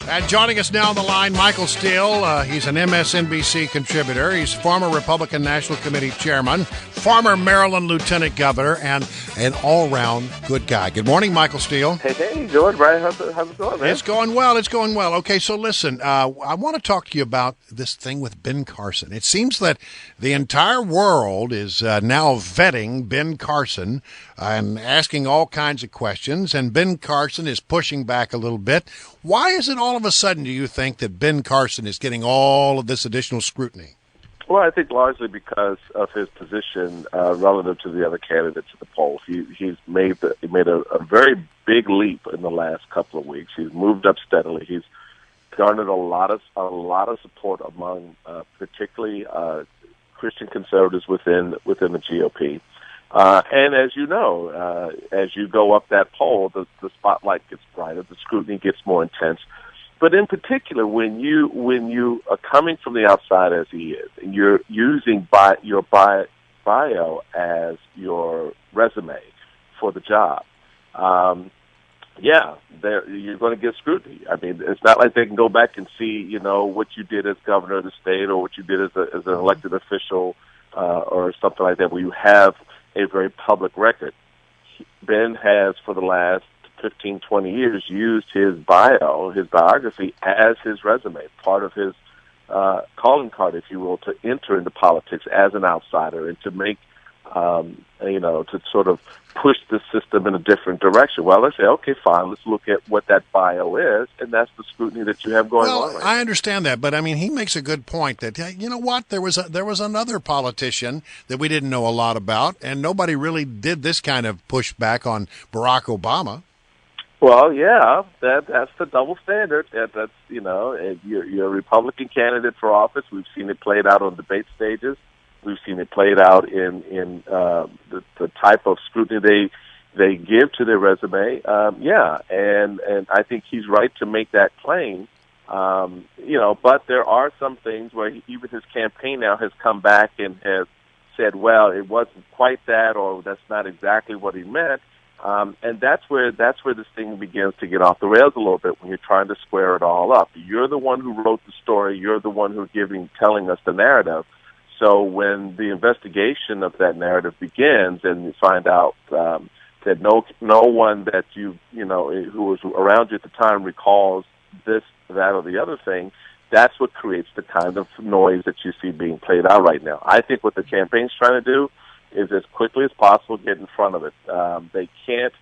And joining us now on the line, Michael Steele. He's an MSNBC contributor. He's former Republican National Committee chairman, former Maryland lieutenant governor, and an all-round good guy. Good morning, Michael Steele. Hey, George. Brian, how's it going, man? It's going well. Okay, so listen, I want to talk to you about this thing with Ben Carson. It seems that the entire world is now vetting Ben Carson and asking all kinds of questions, and Ben Carson is pushing back a little bit. Why is it all of a sudden, do you think, that Ben Carson is getting all of this additional scrutiny? Well, I think largely because of his position relative to the other candidates at the polls. He's made a very big leap in the last couple of weeks. He's moved up steadily. He's garnered a lot of support among particularly Christian conservatives within the GOP. And as you know, as you go up that poll, the spotlight gets brighter, the scrutiny gets more intense. But in particular, when you are coming from the outside as he is, and you're using your bio as your resume for the job, you're going to get scrutiny. I mean, it's not like they can go back and see, what you did as governor of the state or what you did as an elected official or something like that, where you have a very public record. Ben has, for the last 15, 20 years, used his biography as his resume, part of his calling card, if you will, to enter into politics as an outsider and to make, to sort of push the system in a different direction. Well, let's say, okay, fine, let's look at what that bio is, and that's the scrutiny that you have going on right now. I understand that, but I mean, he makes a good point that, you know what, there was another politician that we didn't know a lot about, and nobody really did this kind of pushback on Barack Obama. Well, yeah, that's the double standard. That's you're a Republican candidate for office. We've seen it played out on debate stages. We've seen it played out in the type of scrutiny they give to their resume. And I think he's right to make that claim. But there are some things where even his campaign now has come back and has said, well, it wasn't quite that, or that's not exactly what he meant. And that's where this thing begins to get off the rails a little bit when you're trying to square it all up. You're the one who wrote the story. You're the one who's telling us the narrative. So when the investigation of that narrative begins, and you find out that no one that who was around you at the time recalls this, that, or the other thing, that's what creates the kind of noise that you see being played out right now. I think what the campaign's trying to do is, as quickly as possible, get in front of it. They can't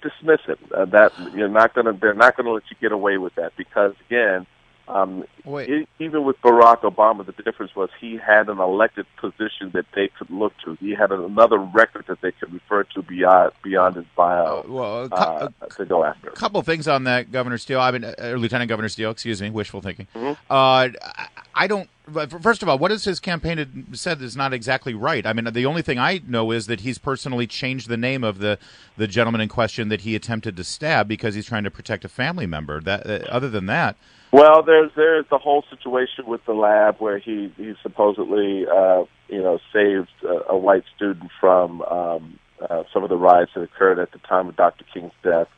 dismiss it. They're not going to let you get away with that, because again, even with Barack Obama, the difference was he had an elected position that they could look to. He had another record that they could refer to beyond his bio to go after. A couple of things on that, Governor Steele. Lieutenant Governor Steele, excuse me, wishful thinking. Mm-hmm. First of all, what has his campaign said is not exactly right? I mean, the only thing I know is that he's personally changed the name of the gentleman in question that he attempted to stab because he's trying to protect a family member. Other than that... Well, there's the whole situation with the lab where he supposedly saved a white student from some of the riots that occurred at the time of Dr. King's death,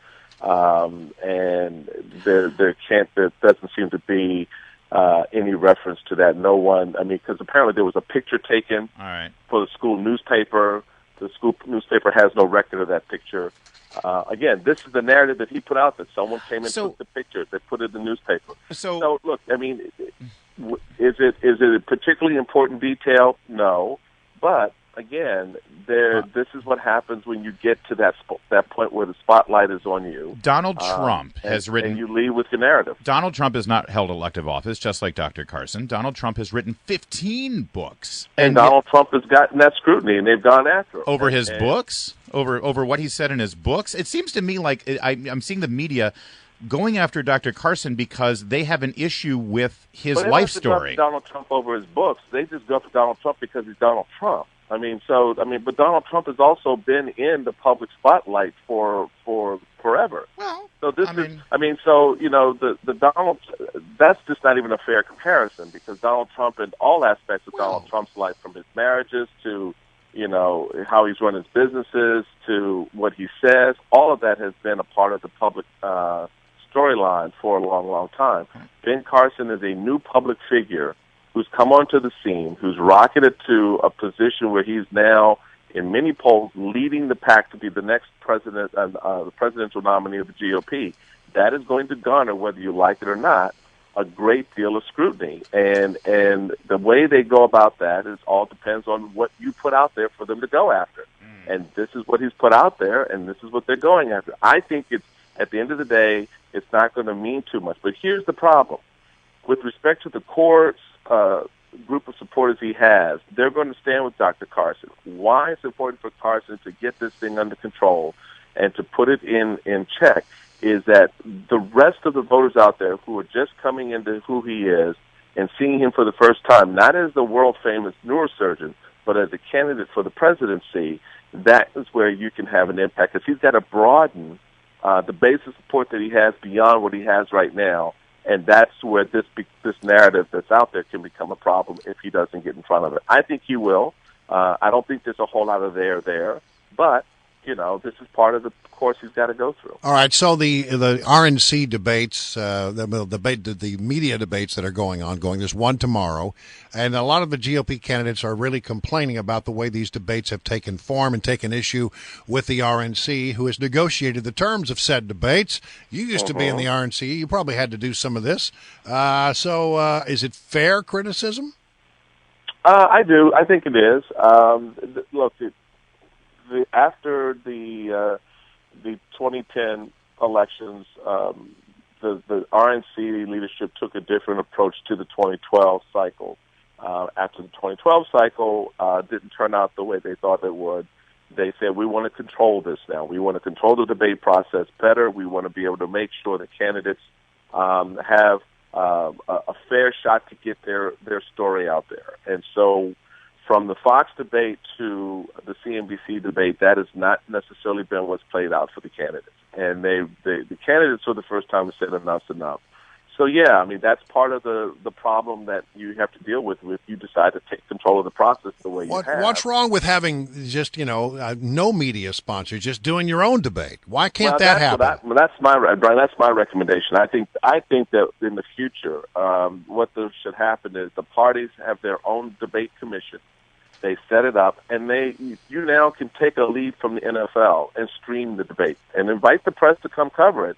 and there doesn't seem to be any reference to that. No one, because apparently there was a picture taken for the school newspaper. The school newspaper has no record of that picture. Again, this is the narrative that he put out, that someone came and took the picture, they put it in the newspaper. So look, is it a particularly important detail? No. But again, this is what happens when you get to that point where the spotlight is on you. Donald Trump has written... And you lead with your narrative. Donald Trump has not held elective office, just like Dr. Carson. Donald Trump has written 15 books. And Donald Trump has gotten that scrutiny, and they've gone after him. Over his books? Over what he said in his books? It seems to me like I'm seeing the media going after Dr. Carson because they have an issue with his life story. They don't Donald Trump over his books. They just go for Donald Trump because he's Donald Trump. But Donald Trump has also been in the public spotlight for forever. Well, so the Donald, that's just not even a fair comparison, because Donald Trump, in all aspects of Donald Trump's life, from his marriages to how he's run his businesses to what he says, all of that has been a part of the public storyline for a long, long time. Ben Carson is a new public figure who's come onto the scene, who's rocketed to a position where he's now, in many polls, leading the pack to be the next president, the presidential nominee of the GOP. That is going to garner, whether you like it or not, a great deal of scrutiny. And the way they go about that is all depends on what you put out there for them to go after. And this is what he's put out there, and this is what they're going after. I think it's, at the end of the day, it's not going to mean too much. But here's the problem. With respect to the core group of supporters he has, they're going to stand with Dr. Carson. Why it's important for Carson to get this thing under control and to put it in check is that the rest of the voters out there who are just coming into who he is and seeing him for the first time, not as the world-famous neurosurgeon, but as a candidate for the presidency, that is where you can have an impact, because he's got to broaden the base of support that he has beyond what he has right now, and that's where this narrative that's out there can become a problem if he doesn't get in front of it. I think he will. I don't think there's a whole lot of there, but this is part of the course he's got to go through. All right, so the RNC debates, the media debates that are going, there's one tomorrow, and a lot of the GOP candidates are really complaining about the way these debates have taken form and taken issue with the RNC, who has negotiated the terms of said debates. You used to be in the RNC. You probably had to do some of this. So is it fair criticism? I do. I think it is. Look, after the 2010 elections, the RNC leadership took a different approach to the 2012 cycle. After the 2012 cycle didn't turn out the way they thought it would, they said, we want to control this now. We want to control the debate process better. We want to be able to make sure that candidates have a fair shot to get their story out there. And so from the Fox debate to the CNBC debate, that has not necessarily been what's played out for the candidates. And the candidates for the first time said enough's enough. So, yeah, I mean, that's part of the problem that you have to deal with if you decide to take control of the process the way you have. What's wrong with having just, no media sponsor, just doing your own debate? Why can't that happen? That's my recommendation. I think that in the future, what should happen is the parties have their own debate commission. They set it up, and you now can take a lead from the NFL and stream the debate and invite the press to come cover it.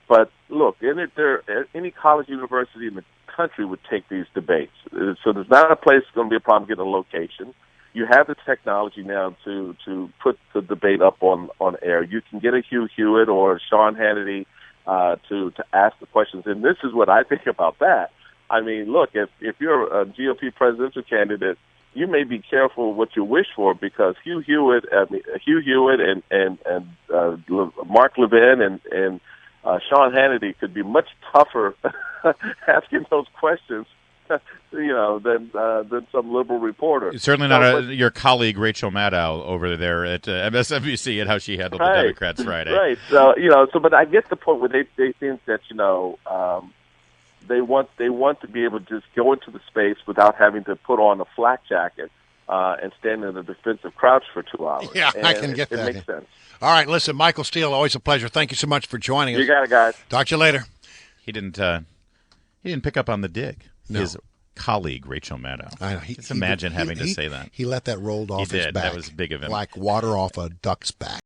But look, any college university in the country would take these debates. So there's not a place that's going to be a problem getting a location. You have the technology now to put the debate up on air. You can get a Hugh Hewitt or Sean Hannity to ask the questions. And this is what I think about that. I mean, look, if you're a GOP presidential candidate, you may be careful what you wish for, because Hugh Hewitt and Mark Levin and Sean Hannity could be much tougher asking those questions, than some liberal reporter. It's certainly not your colleague Rachel Maddow over there at MSNBC and how she handled the Democrats Friday. Right. So but I get the point where they think that they want to be able to just go into the space without having to put on a flak jacket and stand in a defensive crouch for 2 hours. Yeah, I can get that. It makes sense. All right, listen, Michael Steele, always a pleasure. Thank you so much for joining us. You got it, guys. Talk to you later. He didn't pick up on the dig. No. His colleague, Rachel Maddow. I know. Just imagine having to say that. He let that roll off his back. That was big of him. Like water off a duck's back.